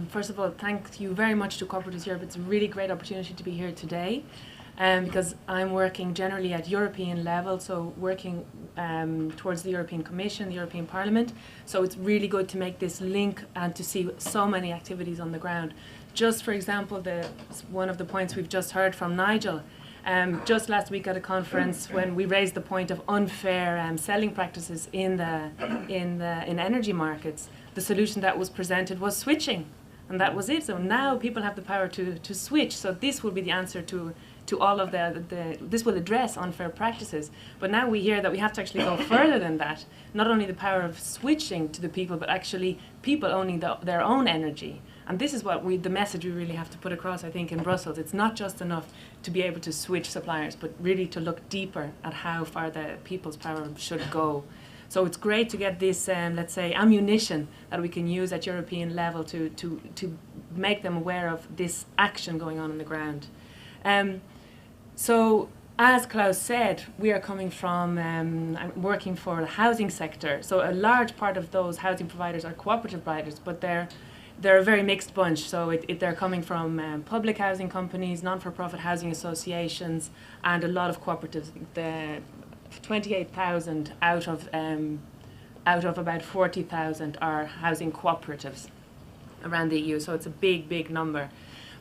First of all, thank you very much to Cooperatives Europe. It's a really great opportunity to be here today, because I'm working generally at European level, so working towards the European Commission, the European Parliament. So it's really good to make this link and to see so many activities on the ground. Just for example, one of the points we've just heard from Nigel, just last week at a conference when we raised the point of unfair selling practices in energy markets, the solution that was presented was switching, and that was it. So now people have the power to switch. So this will be the answer to all of this will address unfair practices. But now we hear that we have to actually go further than that. Not only the power of switching to the people, but actually people owning their own energy. And this is the message we really have to put across, I think, in Brussels. It's not just enough to be able to switch suppliers, but really to look deeper at how far the people's power should go. So it's great to get this, let's say, ammunition that we can use at European level to make them aware of this action going on the ground. So, as Klaus said, we are coming from working for the housing sector. So a large part of those housing providers are cooperative providers, but they're a very mixed bunch. So they're coming from public housing companies, non-for-profit housing associations, and a lot of cooperatives. The 28,000 out of about 40,000 are housing cooperatives around the EU. So it's a big, big number.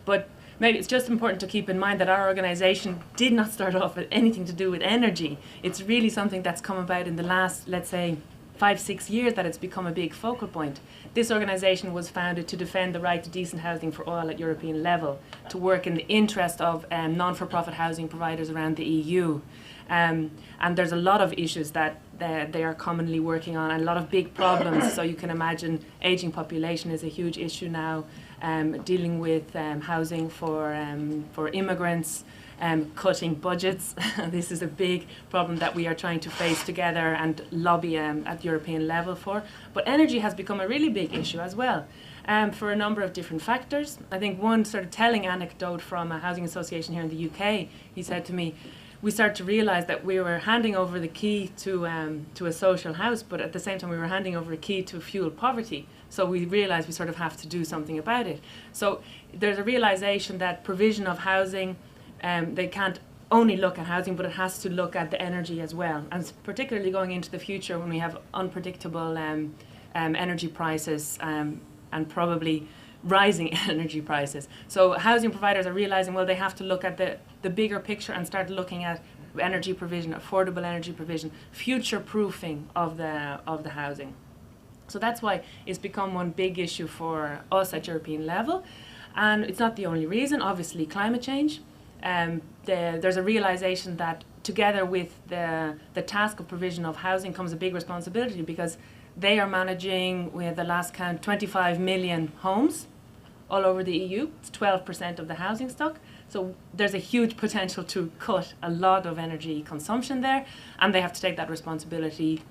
But maybe it's just important to keep in mind that our organisation did not start off with anything to do with energy. It's really something that's come about in the last, let's say, 5-6 years that it's become a big focal point. This organisation was founded to defend the right to decent housing for all at European level, to work in the interest of non-for-profit housing providers around the EU. And there's a lot of issues that they are commonly working on, and a lot of big problems. So you can imagine ageing population is a huge issue now, dealing with housing for immigrants, cutting budgets. This is a big problem that we are trying to face together and lobby at European level for. But energy has become a really big issue as well, for a number of different factors. I think one sort of telling anecdote from a housing association here in the UK, he said to me, we started to realise that we were handing over the key to a social house, but at the same time we were handing over a key to fuel poverty. So we realised we sort of have to do something about it. So there's a realisation that provision of housing, they can't only look at housing, but it has to look at the energy as well. And particularly going into the future when we have unpredictable energy prices and probably rising energy prices. So housing providers are realising, well, they have to look at the bigger picture and start looking at energy provision, affordable energy provision, future-proofing of the housing. So that's why it's become one big issue for us at European level. And it's not the only reason, obviously climate change. There's a realisation that together with the task of provision of housing comes a big responsibility, because they are managing, with the last count, 25 million homes all over the EU. It's 12% of the housing stock. So there's a huge potential to cut a lot of energy consumption there, and they have to take that responsibility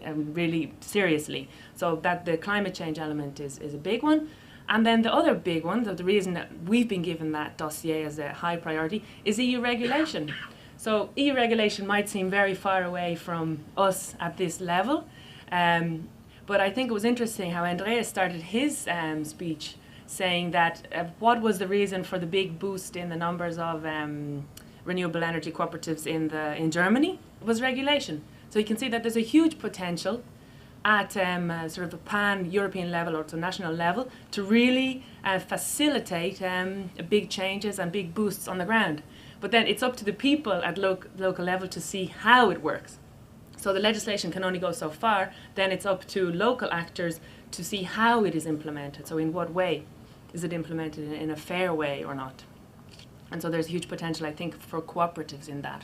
really seriously. So that the climate change element is a big one. And then the other big one, the reason that we've been given that dossier as a high priority, is EU regulation. So EU regulation might seem very far away from us at this level, but I think it was interesting how Andreas started his speech saying that what was the reason for the big boost in the numbers of renewable energy cooperatives in Germany? It was regulation. So you can see that there's a huge potential at sort of a pan-European level or to national level to really facilitate big changes and big boosts on the ground. But then it's up to the people at local level to see how it works. So the legislation can only go so far. Then it's up to local actors to see how it is implemented. So in what way is it implemented, in a fair way or not? And so there's huge potential, I think, for cooperatives in that.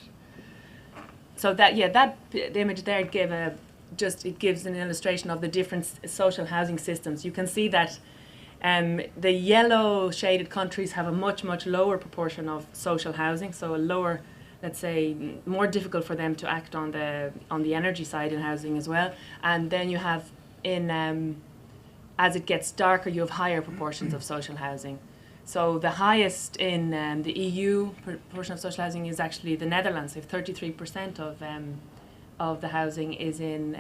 So the image there gives an illustration of the different social housing systems. You can see that the yellow shaded countries have a much lower proportion of social housing, so a lower, let's say, more difficult for them to act on the energy side in housing as well. And then you have as it gets darker, you have higher proportions of social housing. So the highest in the EU proportion of social housing is actually the Netherlands. If 33% of the housing is in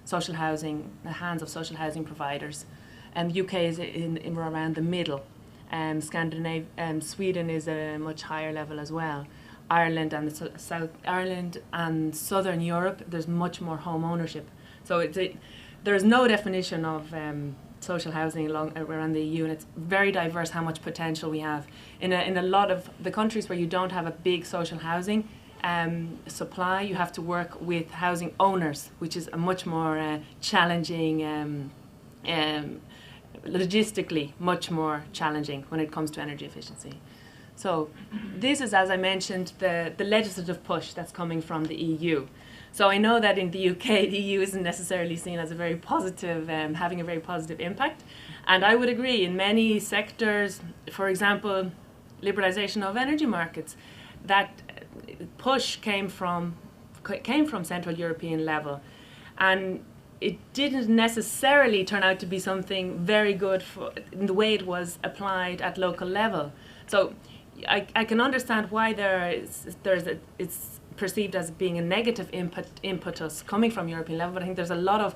social housing, the hands of social housing providers. and UK is in around the middle. Sweden is at a much higher level as well. Ireland and South Ireland and Southern Europe, there's much more home ownership. So there's no definition of social housing around the EU, and it's very diverse how much potential we have. In a lot of the countries where you don't have a big social housing supply, you have to work with housing owners, which is a much more challenging, logistically much more challenging when it comes to energy efficiency. So this is, as I mentioned, the legislative push that's coming from the EU. So I know that in the UK, the EU isn't necessarily seen as a very positive, having a very positive impact. And I would agree, in many sectors, for example, liberalisation of energy markets, that push came from Central European level. And it didn't necessarily turn out to be something very good in the way it was applied at local level. So I can understand why it's perceived as being a negative impetus coming from European level, but I think there's a lot of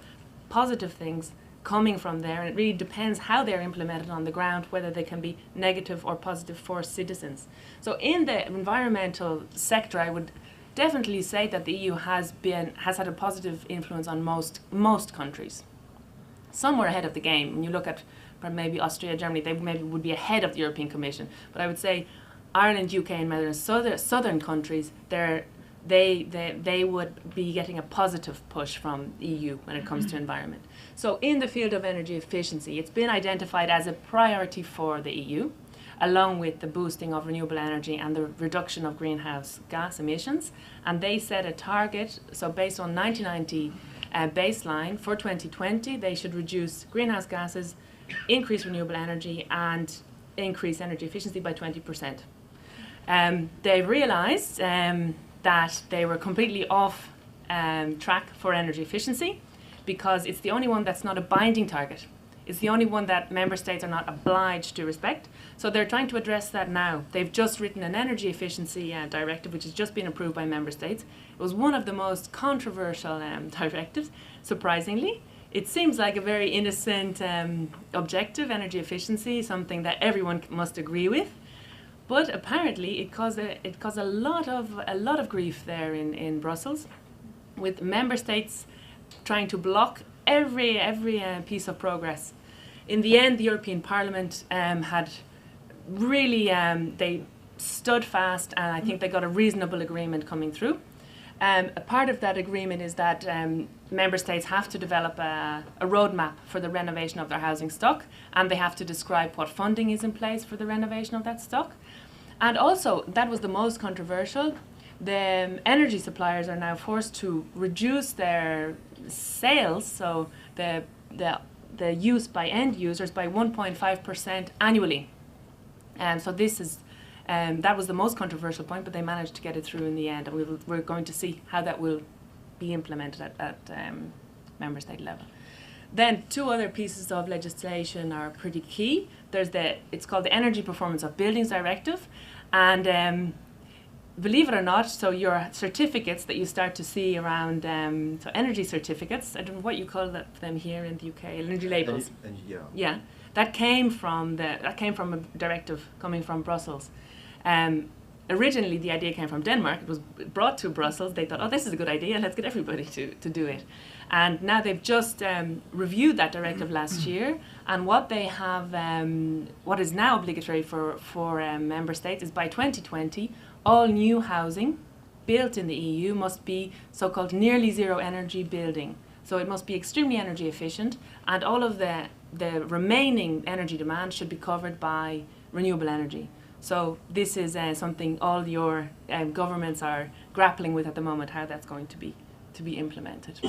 positive things coming from there, and it really depends how they're implemented on the ground, whether they can be negative or positive for citizens. So in the environmental sector, I would definitely say that the EU has had a positive influence on most countries. Some were ahead of the game. When you look at maybe Austria, Germany, they maybe would be ahead of the European Commission. But I would say Ireland, UK, and southern countries, they would be getting a positive push from the EU when it comes to environment. So in the field of energy efficiency, it's been identified as a priority for the EU, along with the boosting of renewable energy and the reduction of greenhouse gas emissions. And they set a target, so based on 1990 baseline, for 2020, they should reduce greenhouse gases, increase renewable energy, and increase energy efficiency by 20%. They realized that they were completely off track for energy efficiency, because it's the only one that's not a binding target. It's the only one that member states are not obliged to respect. So they're trying to address that now. They've just written an energy efficiency directive, which has just been approved by member states. It was one of the most controversial directives, surprisingly. It seems like a very innocent objective, energy efficiency, something that everyone must agree with. But apparently it caused a lot of grief there in Brussels, with member states trying to block every piece of progress. In the end, the European Parliament had really, they stood fast, and I think they got a reasonable agreement coming through. A part of that agreement is that member states have to develop a roadmap for the renovation of their housing stock, and they have to describe what funding is in place for the renovation of that stock. And also, that was the most controversial, the energy suppliers are now forced to reduce their sales, so the use by end users, by 1.5% annually. And so this is, that was the most controversial point, but they managed to get it through in the end, and we're going to see how that will be implemented at member state level. Then two other pieces of legislation are pretty key. There's it's called the Energy Performance of Buildings Directive, and believe it or not, so your certificates that you start to see around, so energy certificates, I don't know what you call them here in the UK, energy labels. Yeah, that came from a directive coming from Brussels. Originally, the idea came from Denmark. It was brought to Brussels. They thought, oh, this is a good idea. Let's get everybody to do it. And now they've just reviewed that directive last year. And what they have, what is now obligatory for member states is by 2020, all new housing built in the EU must be so-called nearly zero energy building. So it must be extremely energy efficient, and all of the remaining energy demand should be covered by renewable energy. So this is something all your governments are grappling with at the moment, how that's going to be implemented.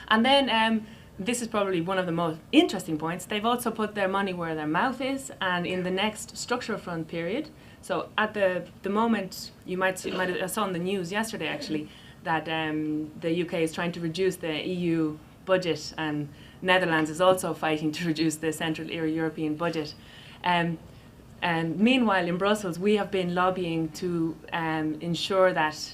And then this is probably one of the most interesting points. They've also put their money where their mouth is, and in the next structural fund period, so at the moment, you might have saw in the news yesterday actually that the UK is trying to reduce the EU budget, and Netherlands is also fighting to reduce the Central European budget. And meanwhile, in Brussels, we have been lobbying to ensure that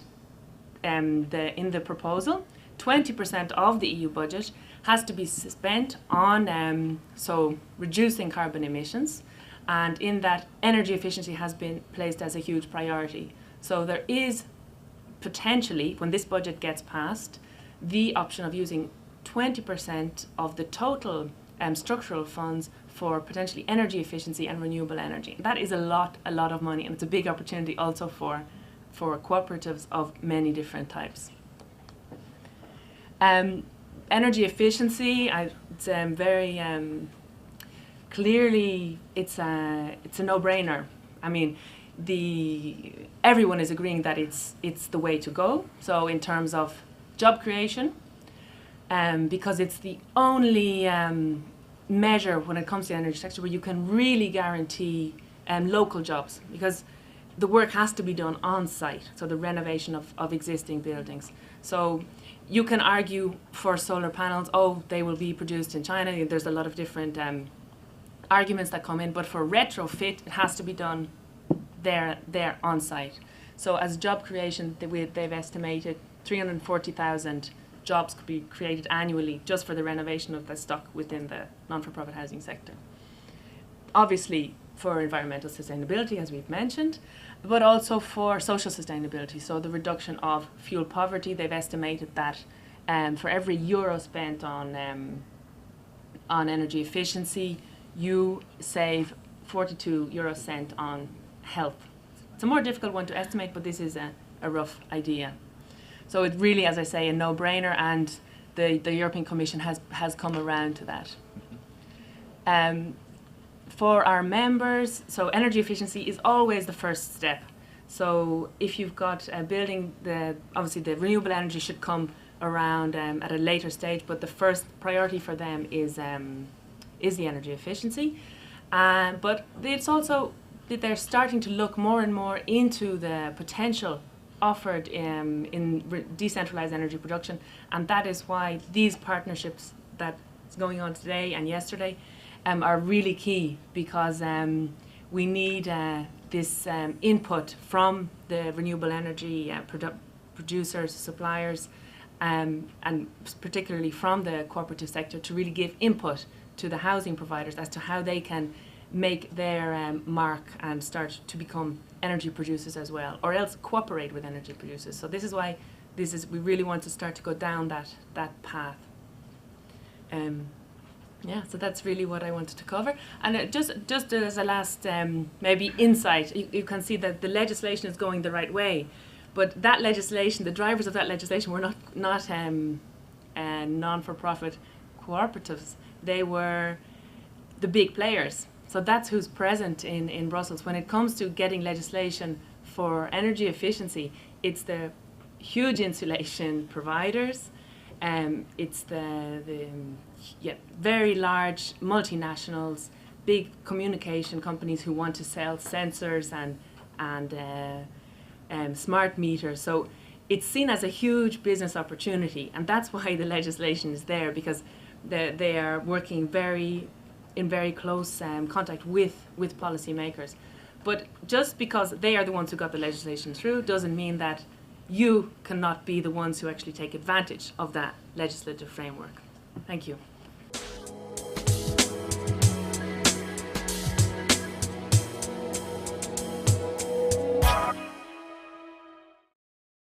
in the proposal, 20% of the EU budget has to be spent on so reducing carbon emissions, and in that energy efficiency has been placed as a huge priority. So there is potentially, when this budget gets passed, the option of using 20% of the total structural funds for potentially energy efficiency and renewable energy. That is a lot of money, and it's a big opportunity also for cooperatives of many different types. Energy efficiency, it's very clearly it's a no-brainer. I mean, everyone is agreeing that it's the way to go. So in terms of job creation, because it's the only measure when it comes to the energy sector where you can really guarantee local jobs, because the work has to be done on site, so the renovation of existing buildings. So you can argue for solar panels, oh, they will be produced in China. There's a lot of different arguments that come in, but for retrofit, it has to be done there on site. So as job creation, they've estimated 340,000 jobs could be created annually just for the renovation of the stock within the non-for-profit housing sector. Obviously for environmental sustainability, as we've mentioned, but also for social sustainability. So the reduction of fuel poverty, they've estimated that for every euro spent on energy efficiency, you save 42 euro cent on health. It's a more difficult one to estimate, but this is a rough idea. So it really, as I say, a no-brainer, and the European Commission has come around to that. For our members, so energy efficiency is always the first step. So if you've got a building, obviously the renewable energy should come around at a later stage, but the first priority for them is the energy efficiency. But it's also that they're starting to look more and more into the potential offered in decentralized energy production, and that is why these partnerships that's going on today and yesterday are really key, because we need this input from the renewable energy producers, suppliers, and particularly from the cooperative sector, to really give input to the housing providers as to how they can make their mark and start to become energy producers as well, or else cooperate with energy producers. So this is why we really want to start to go down that path. Yeah, so that's really what I wanted to cover. And just as a last maybe insight, you can see that the legislation is going the right way, but that legislation, the drivers of that legislation were not non-for-profit cooperatives. They were the big players. So that's who's present in Brussels. When it comes to getting legislation for energy efficiency, it's the huge insulation providers, it's the very large multinationals, big communication companies who want to sell sensors and smart meters. So it's seen as a huge business opportunity, and that's why the legislation is there, because they are working in very close contact with policymakers. But just because they are the ones who got the legislation through doesn't mean that you cannot be the ones who actually take advantage of that legislative framework. Thank you.